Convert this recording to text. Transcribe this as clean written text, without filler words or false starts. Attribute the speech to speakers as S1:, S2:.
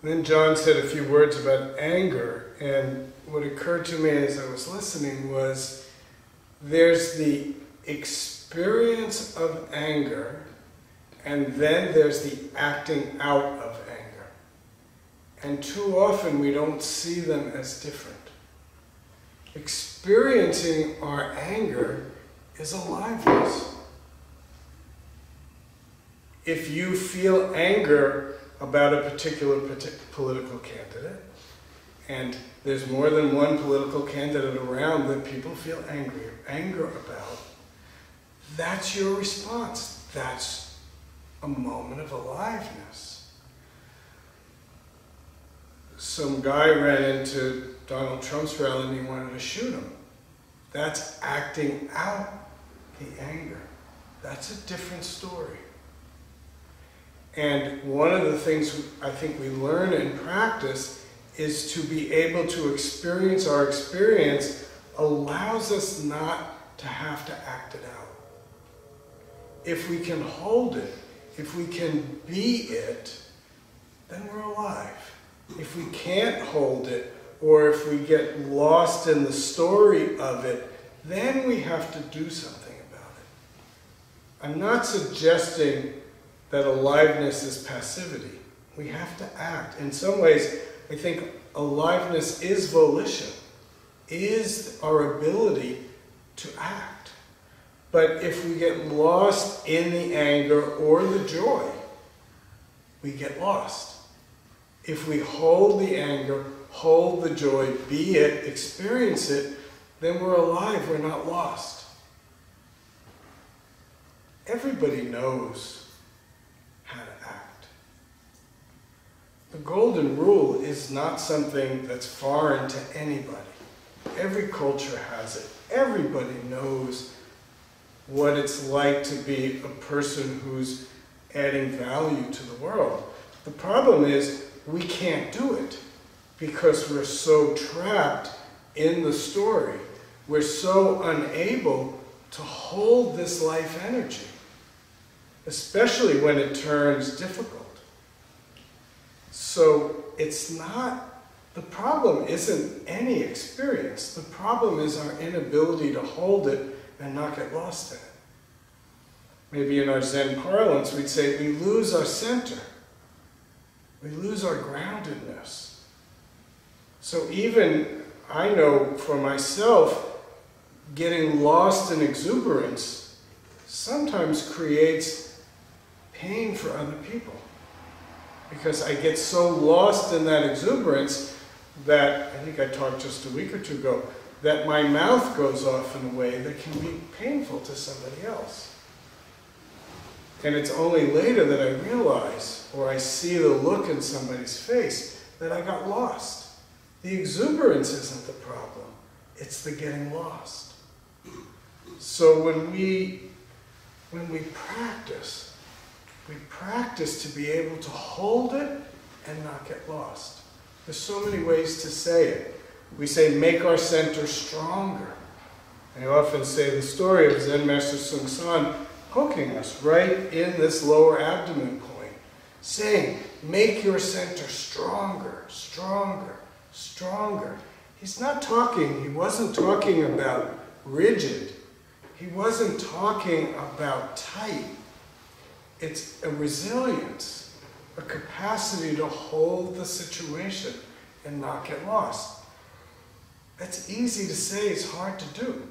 S1: Then John said a few words about anger, and what occurred to me as I was listening was there's the experience of anger, and then there's the acting out of anger. And too often we don't see them as different. Experiencing our anger is aliveness. If you feel anger about a particular political candidate, and there's more than one political candidate around that people feel anger about, that's your response. That's a moment of aliveness. Some guy ran into Donald Trump's rally and he wanted to shoot him. That's acting out the anger. That's a different story. And one of the things I think we learn in practice is to be able to experience our experience allows us not to have to act it out. If we can hold it, if we can be it, then we're alive. If we can't hold it, or if we get lost in the story of it, then we have to do something about it. I'm not suggesting that aliveness is passivity. We have to act. In some ways, I think aliveness is volition, is our ability to act. But if we get lost in the anger or the joy, we get lost. If we hold the anger, hold the joy, be it, experience it, then we're alive, we're not lost. Everybody knows how to act. The golden rule is not something that's foreign to anybody. Every culture has it. Everybody knows what it's like to be a person who's adding value to the world. The problem is we can't do it because we're so trapped in the story. We're so unable to hold this life energy, especially when it turns difficult. So it's not, the problem isn't any experience. The problem is our inability to hold it and not get lost in it. Maybe in our Zen parlance we'd say we lose our center. We lose our groundedness. So even I know for myself, getting lost in exuberance sometimes creates pain for other people. Because I get so lost in that exuberance that, I think I talked just a week or two ago, that my mouth goes off in a way that can be painful to somebody else. And it's only later that I realize, or I see the look in somebody's face, that I got lost. The exuberance isn't the problem, it's the getting lost. So when we practice to be able to hold it and not get lost. There's so many ways to say it. We say, make our center stronger. I often say the story of Zen Master Bon Soeng poking us right in this lower abdomen point, saying, make your center stronger, stronger, stronger. He wasn't talking about rigid. He wasn't talking about tight. It's a resilience, a capacity to hold the situation and not get lost. That's easy to say, it's hard to do.